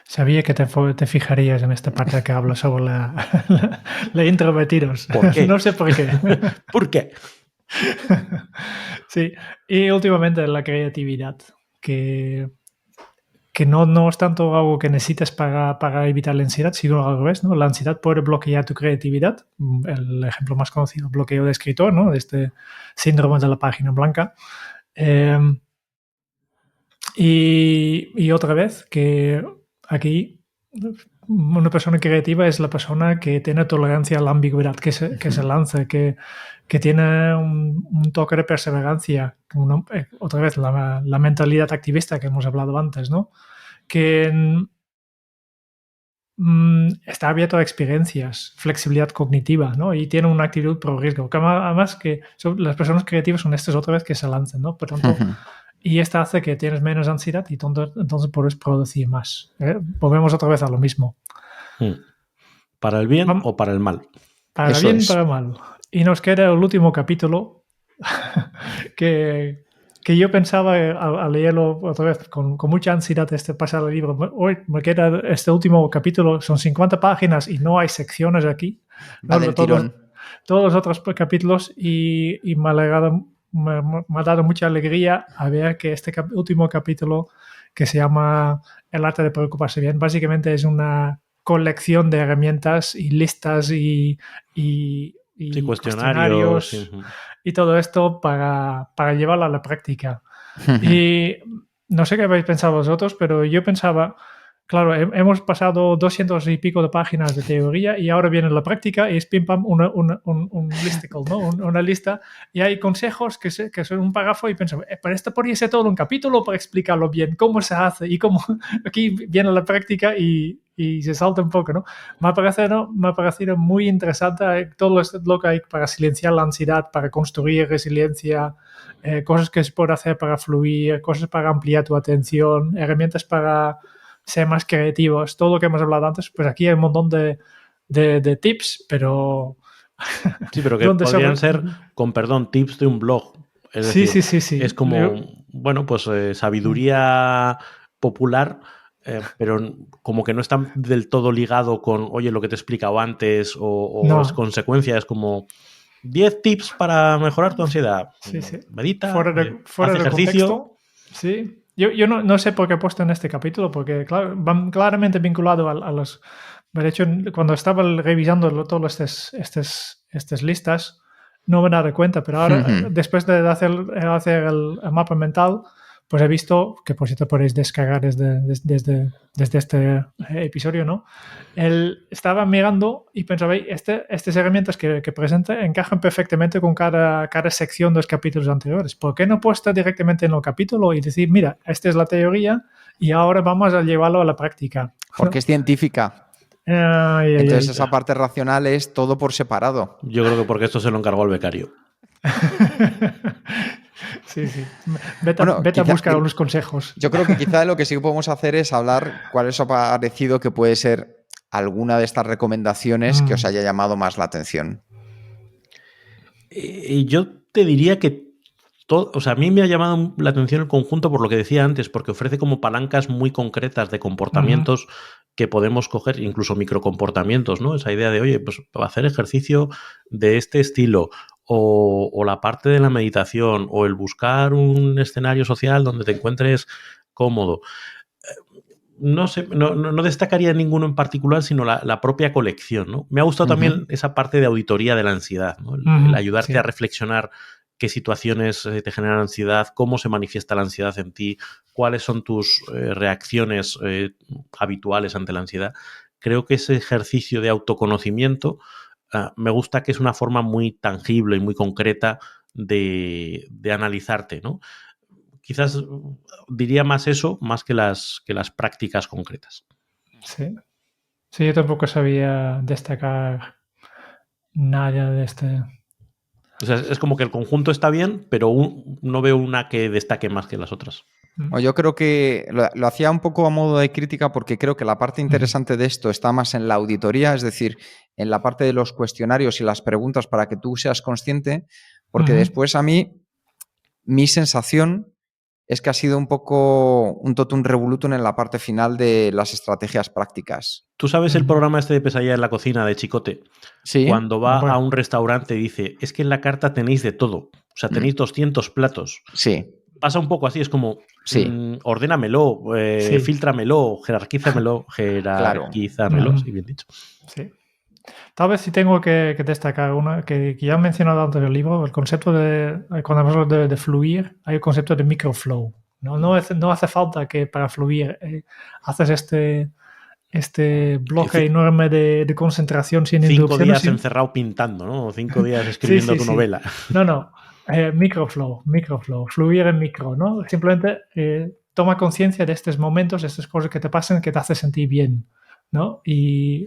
Sabía que te fijarías en esta parte que hablo sobre la introvertidos. ¿Por qué? No sé por qué. ¿Por qué? Sí, y últimamente la creatividad, que no es tanto algo que necesites para evitar la ansiedad, sino al revés, ¿no? La ansiedad puede bloquear tu creatividad. El ejemplo más conocido, bloqueo de escritor, ¿no? De este síndrome de la página blanca. Y otra vez, que aquí una persona creativa es la persona que tiene tolerancia a la ambigüedad, que se lance, que tiene un toque de perseverancia. Otra vez, la mentalidad activista que hemos hablado antes, ¿no? Que está abierto a experiencias, flexibilidad cognitiva, ¿no? Y tiene una actitud pro riesgo. Además, que las personas creativas son estas otra vez que se lancen, ¿no? Por tanto, y esta hace que tienes menos ansiedad y entonces puedes producir más. Volvemos otra vez a lo mismo. ¿Para el bien o para el mal? Para el bien y para el mal. Y nos queda el último capítulo que yo pensaba al leerlo otra vez con mucha ansiedad pasar el libro. Hoy me queda este último capítulo, son 50 páginas y no hay secciones aquí. Va del tirón. Todos los otros capítulos y me ha dado mucha alegría a ver que este último capítulo, que se llama El arte de preocuparse bien, básicamente es una colección de herramientas y listas y cuestionarios. Y todo esto para llevarlo a la práctica. Y no sé qué habéis pensado vosotros, pero yo pensaba, claro, hemos pasado 200 y pico de páginas de teoría y ahora viene la práctica y es pim pam un listicle, ¿no? Una lista, y hay consejos que son un párrafo y pensaba, pero esto podría ser todo un capítulo para explicarlo bien, cómo se hace y cómo aquí viene la práctica y se salta un poco, ¿no? Me ha parecido muy interesante todo lo que hay para silenciar la ansiedad, para construir resiliencia, cosas que se puede hacer para fluir, cosas para ampliar tu atención, herramientas para ser más creativos, todo lo que hemos hablado antes. Pues aquí hay un montón de tips, pero... Sí, pero que podrían ser, con perdón, tips de un blog. Es decir, sí. Es como, bueno, pues sabiduría popular, pero como que no está del todo ligado con, oye, lo que te he explicado antes o No. es consecuencia, es como 10 tips para mejorar tu ansiedad. Sí. Medita, Fuera haz de ejercicio. Contexto, sí. Yo no sé por qué he puesto en este capítulo, porque claro, van claramente vinculado a los... De hecho, cuando estaba revisando todas estas listas, no me daba cuenta, pero ahora, después de hacer el mapa mental, pues he visto, que por cierto podéis descargar desde este episodio, ¿no? Estaba mirando y pensaba, estas herramientas que presenta encajan perfectamente con cada sección de los capítulos anteriores. ¿Por qué no puesta directamente en el capítulo y decir, mira, esta es la teoría y ahora vamos a llevarlo a la práctica? Porque es científica. Entonces esa parte racional es todo por separado. Yo creo que porque esto se lo encargó al becario. Sí. Vete a buscar unos consejos. Yo creo que quizá lo que sí que podemos hacer es hablar cuál os ha parecido que puede ser alguna de estas recomendaciones que os haya llamado más la atención. Yo te diría que a mí me ha llamado la atención el conjunto por lo que decía antes, porque ofrece como palancas muy concretas de comportamientos que podemos coger, incluso microcomportamientos, ¿no? Esa idea de, oye, pues hacer ejercicio de este estilo, o la parte de la meditación, o el buscar un escenario social donde te encuentres cómodo. No sé, no destacaría ninguno en particular, sino la propia colección, ¿no? Me ha gustado también esa parte de auditoría de la ansiedad, ¿no? El ayudarte a reflexionar qué situaciones te generan ansiedad, cómo se manifiesta la ansiedad en ti, cuáles son tus reacciones habituales ante la ansiedad. Creo que ese ejercicio de autoconocimiento me gusta, que es una forma muy tangible y muy concreta de analizarte, ¿no? Quizás diría más eso, más que las prácticas concretas. Sí, yo tampoco sabía destacar nada de este... O sea, es como que el conjunto está bien, pero no veo una que destaque más que las otras. Yo creo que lo hacía un poco a modo de crítica, porque creo que la parte interesante de esto está más en la auditoría, es decir, en la parte de los cuestionarios y las preguntas para que tú seas consciente, porque después a mí, mi sensación es que ha sido un poco un totum revolutum en la parte final de las estrategias prácticas. ¿Tú sabes el programa este de Pesadilla en la cocina de Chicote? Sí. Cuando va a un restaurante y dice, es que en la carta tenéis de todo, o sea, tenéis 200 platos. Sí. Pasa un poco así, es como, sí. Ordénamelo, fíltramelo, jerarquízamelo, Claro. sí, bien dicho. Sí. Tal vez sí tengo que destacar una que ya he mencionado antes en el libro, el concepto de, cuando hablamos de fluir, hay el concepto de microflow. No hace falta que para fluir haces este bloque enorme de concentración sin 5 interrupciones. 5 días encerrado pintando, ¿no? 5 días escribiendo tu novela. No. Microflow, fluir en micro, ¿no? Simplemente toma conciencia de estos momentos, de estas cosas que te pasan, que te hacen sentir bien, ¿no? Y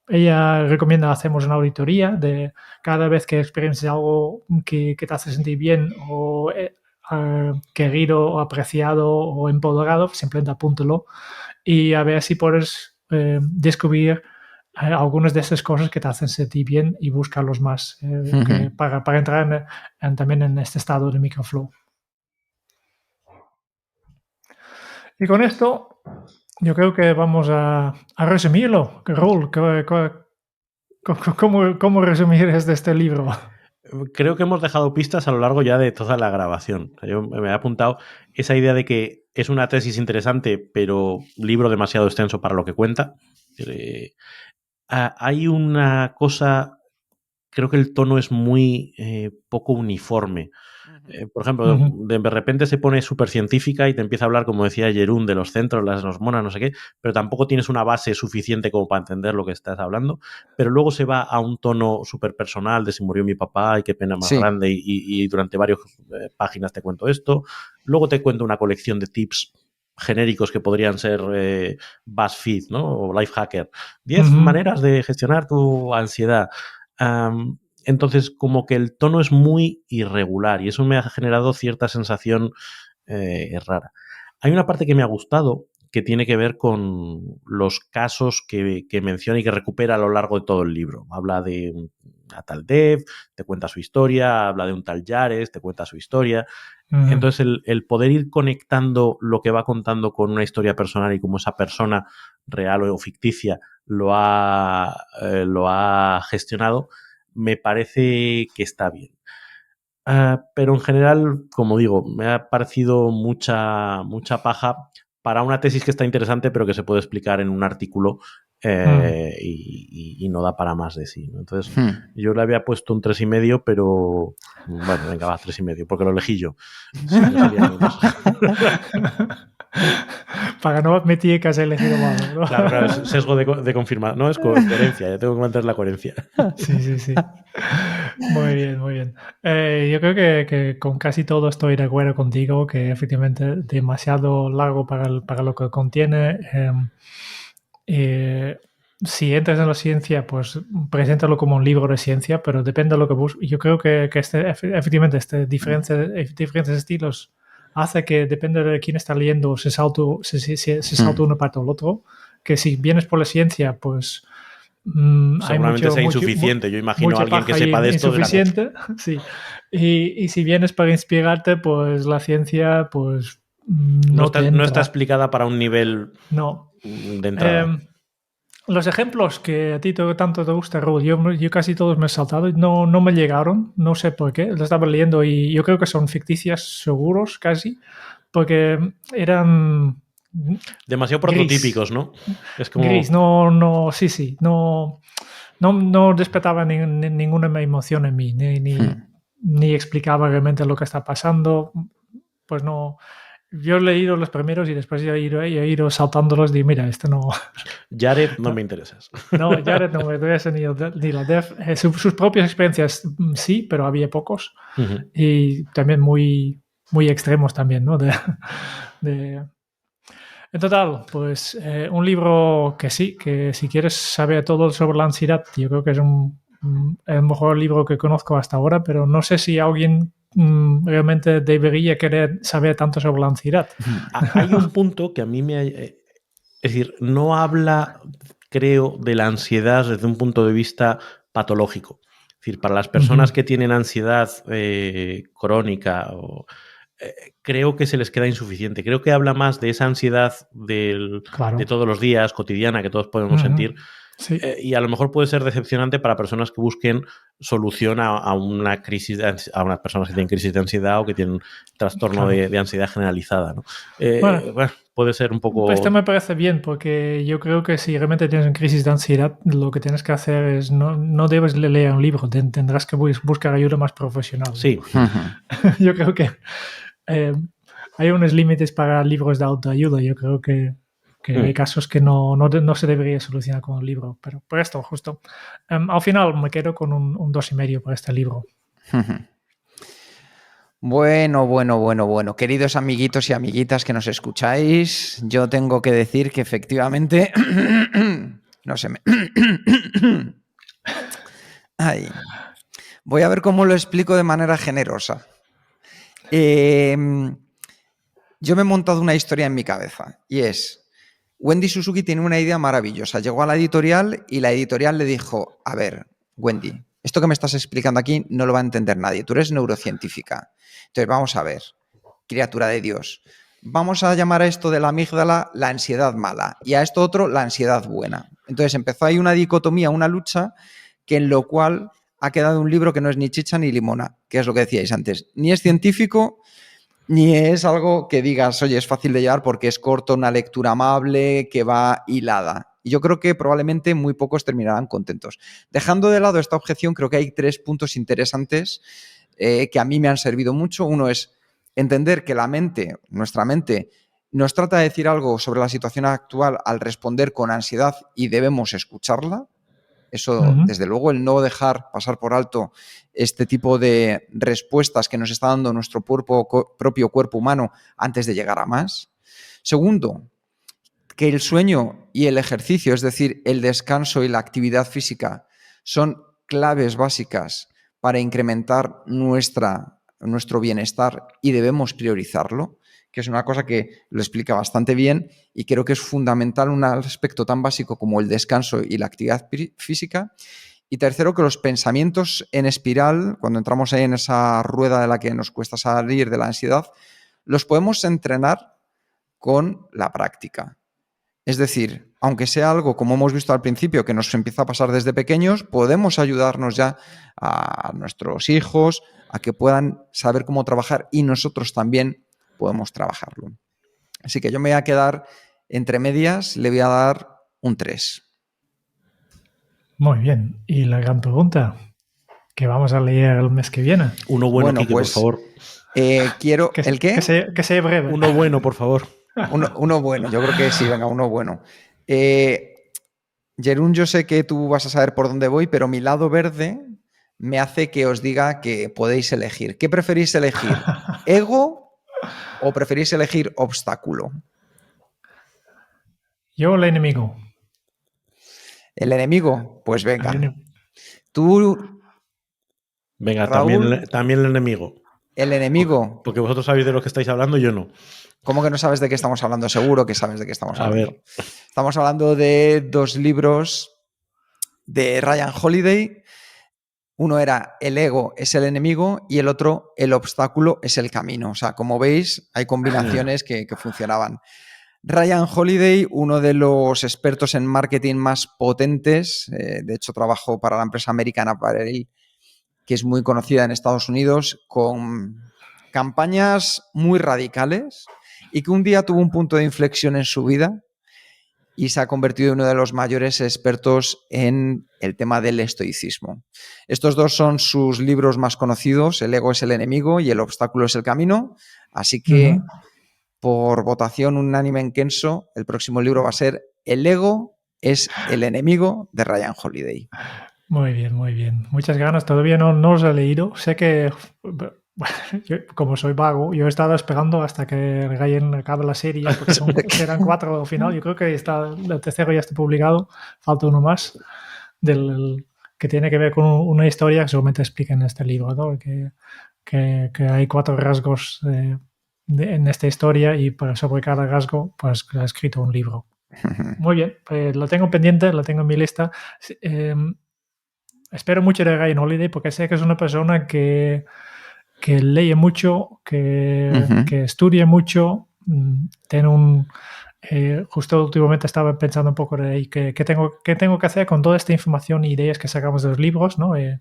ella recomienda hacemos una auditoría de cada vez que experiences algo que te hace sentir bien o querido o apreciado o empoderado, simplemente apúntalo y a ver si puedes descubrir algunas de esas cosas que te hacen sentir bien y buscarlos más para entrar también en este estado de microflow. Y con esto yo creo que vamos a resumirlo. Raúl, ¿Cómo resumir este libro? Creo que hemos dejado pistas a lo largo ya de toda la grabación. Yo me he apuntado esa idea de que es una tesis interesante, pero un libro demasiado extenso para lo que cuenta. Hay una cosa, creo que el tono es muy poco uniforme. Por ejemplo, de repente se pone súper científica y te empieza a hablar, como decía Jerún, de los centros, las hormonas, no sé qué, pero tampoco tienes una base suficiente como para entender lo que estás hablando. Pero luego se va a un tono súper personal de si murió mi papá y qué pena más grande y durante varias páginas te cuento esto. Luego te cuento una colección de tips genéricos que podrían ser BuzzFeed, ¿no? O Lifehacker. 10 maneras de gestionar tu ansiedad. Entonces, como que el tono es muy irregular y eso me ha generado cierta sensación rara. Hay una parte que me ha gustado que tiene que ver con los casos que menciona y que recupera a lo largo de todo el libro. Habla de una tal Dev, te cuenta su historia, habla de un tal Yares, te cuenta su historia. Entonces, el poder ir conectando lo que va contando con una historia personal y cómo esa persona real o ficticia lo ha gestionado, me parece que está bien. Pero en general, como digo, me ha parecido mucha paja para una tesis que está interesante, pero que se puede explicar en un artículo y no da para más de sí, ¿no? Entonces, yo le había puesto un 3,5, pero bueno, venga, va, 3,5, porque lo elegí yo. Si no sería menos. Para no admitir que has elegido mal, ¿no? Claro, es sesgo de confirmar. No, es coherencia, ya tengo que mantener la coherencia. Sí. Muy bien, muy bien. Yo creo que con casi todo estoy de acuerdo contigo, que efectivamente demasiado largo para lo que contiene. Si entras en la ciencia, pues preséntalo como un libro de ciencia, pero depende de lo que busques. Yo creo que efectivamente diferentes estilos hace que depende de quién está leyendo, se salta una parte o el otro. Que si vienes por la ciencia, pues seguramente sea insuficiente. Yo imagino a alguien que sepa de esto. Insuficiente, sí. Y si vienes para inspirarte, pues la ciencia, pues no está explicada para un nivel de entrada. Los ejemplos que a ti tanto te gusta, Raúl, yo casi todos me he saltado y no me llegaron, no sé por qué, lo estaba leyendo y yo creo que son ficticias seguros casi, porque eran demasiado prototípicos, ¿no? Es como gris, sí, no despertaba ninguna emoción en mí, ni explicaba realmente lo que está pasando, pues no. Yo he leído los primeros y después he ido saltándolos y mira, este no. Jared no me interesas. No, Jared no me interesa ni la Dev. Sus propias experiencias sí, pero había pocos. Y también muy, muy extremos también, ¿no? En total, pues un libro que sí, que si quieres saber todo sobre la ansiedad, yo creo que es el mejor libro que conozco hasta ahora, pero no sé si alguien realmente debería querer saber tanto sobre la ansiedad. Hay un punto que a mí es decir, no habla, creo, de la ansiedad desde un punto de vista patológico. Es decir, para las personas que tienen ansiedad crónica creo que se les queda insuficiente. Creo que habla más de esa ansiedad de todos los días, cotidiana, que todos podemos sentir. Sí. Y a lo mejor puede ser decepcionante para personas que busquen solución a una crisis, a unas personas que tienen crisis de ansiedad o que tienen trastorno de ansiedad generalizada, ¿no? Bueno, puede ser un poco... Esto me parece bien, porque yo creo que si realmente tienes una crisis de ansiedad, lo que tienes que hacer es no debes leer un libro, tendrás que buscar ayuda más profesional. Sí. Yo creo que hay unos límites para libros de autoayuda. Yo creo que hay casos que no se debería solucionar con un libro, pero por esto, justo. Al final me quedo con un 2,5 para este libro. Bueno. Queridos amiguitos y amiguitas que nos escucháis, yo tengo que decir que efectivamente... no se me... Ay. Voy a ver cómo lo explico de manera generosa. Yo me he montado una historia en mi cabeza y es... Wendy Suzuki tiene una idea maravillosa. Llegó a la editorial y la editorial le dijo, a ver, Wendy, esto que me estás explicando aquí no lo va a entender nadie. Tú eres neurocientífica. Entonces, vamos a ver, criatura de Dios. Vamos a llamar a esto de la amígdala la ansiedad mala y a esto otro la ansiedad buena. Entonces empezó ahí una dicotomía, una lucha que en lo cual ha quedado un libro que no es ni chicha ni limona, que es lo que decíais antes. Ni es científico, ni es algo que digas, oye, es fácil de llevar porque es corto, una lectura amable, que va hilada. Y yo creo que probablemente muy pocos terminarán contentos. Dejando de lado esta objeción, creo que hay 3 puntos interesantes que a mí me han servido mucho. Uno es entender que nuestra mente, nos trata de decir algo sobre la situación actual al responder con ansiedad y debemos escucharla. Eso, desde luego, el no dejar pasar por alto este tipo de respuestas que nos está dando nuestro propio cuerpo humano antes de llegar a más. Segundo, que el sueño y el ejercicio, es decir, el descanso y la actividad física, son claves básicas para incrementar nuestro bienestar y debemos priorizarlo, que es una cosa que lo explica bastante bien y creo que es fundamental un aspecto tan básico como el descanso y la actividad física. Y tercero, que los pensamientos en espiral, cuando entramos ahí en esa rueda de la que nos cuesta salir de la ansiedad, los podemos entrenar con la práctica. Es decir, aunque sea algo, como hemos visto al principio, que nos empieza a pasar desde pequeños, podemos ayudarnos ya a nuestros hijos a que puedan saber cómo trabajar y nosotros también podemos trabajarlo. Así que yo me voy a quedar entre medias, le voy a dar un 3. Muy bien. Y la gran pregunta, ¿qué vamos a leer el mes que viene? Uno bueno, Quique, pues, por favor. Quiero... ¿El qué? Que sea breve. Uno bueno, por favor. Uno bueno, yo creo que sí, venga, uno bueno. Jerún, yo sé que tú vas a saber por dónde voy, pero mi lado verde me hace que os diga que podéis elegir. ¿Qué preferís elegir? ¿Ego o preferís elegir obstáculo? Yo el enemigo. ¿El enemigo? Pues venga. Tú... Venga, Raúl, también el enemigo. El enemigo. Porque vosotros sabéis de lo que estáis hablando, yo no. ¿Cómo que no sabes de qué estamos hablando? Seguro que sabes de qué estamos hablando. A ver. Estamos hablando de 2 libros de Ryan Holiday. Uno era El ego es el enemigo y el otro El obstáculo es el camino. O sea, como veis, hay combinaciones que funcionaban. Ryan Holiday, uno de los expertos en marketing más potentes, de hecho trabajó para la empresa American Apparel, que es muy conocida en Estados Unidos, con campañas muy radicales y que un día tuvo un punto de inflexión en su vida y se ha convertido en uno de los mayores expertos en el tema del estoicismo. Estos 2 son sus libros más conocidos, El ego es el enemigo y El obstáculo es el camino, así que por votación unánime en Kenso, el próximo libro va a ser El ego es el enemigo de Ryan Holiday. Muy bien, muy bien. Muchas ganas. Todavía no los he leído. Sé que, yo, como soy vago, yo he estado esperando hasta que Ryan acabe la serie, porque eran 4 al final. Yo creo que el tercero ya está publicado. Falta uno más que tiene que ver con una historia que seguramente explica en este libro, ¿no? Que hay 4 rasgos en esta historia y sobre cada rasgo pues ha escrito un libro. Muy bien, lo tengo pendiente, lo tengo en mi lista. Espero mucho de Ryan Holiday porque sé que es una persona que lee mucho, que estudia mucho, tiene justo últimamente estaba pensando un poco de qué tengo que hacer con toda esta información e ideas que sacamos de los libros, ¿no? El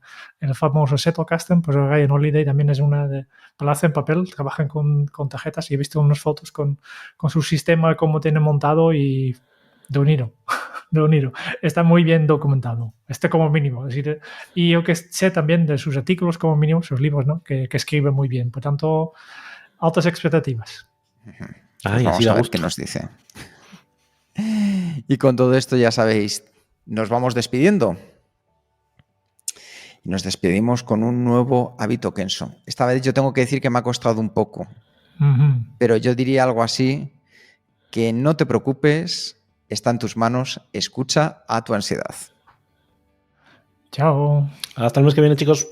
famoso Zettelkasten, pues Ryan Holiday también es una de... Lo hacen en papel, trabajan con tarjetas y he visto unas fotos con su sistema, cómo tiene montado y de unido. Está muy bien documentado, como mínimo. Es decir, y yo que sé también de sus artículos como mínimo, sus libros, ¿no? Que escribe muy bien. Por tanto, altas expectativas. Pues vamos a ver qué nos dice. Y con todo esto, ya sabéis, nos vamos despidiendo. Y nos despedimos con un nuevo hábito Kenso. Esta vez yo tengo que decir que me ha costado un poco. Pero yo diría algo así, que no te preocupes, está en tus manos, escucha a tu ansiedad. Chao. Hasta el mes que viene, chicos.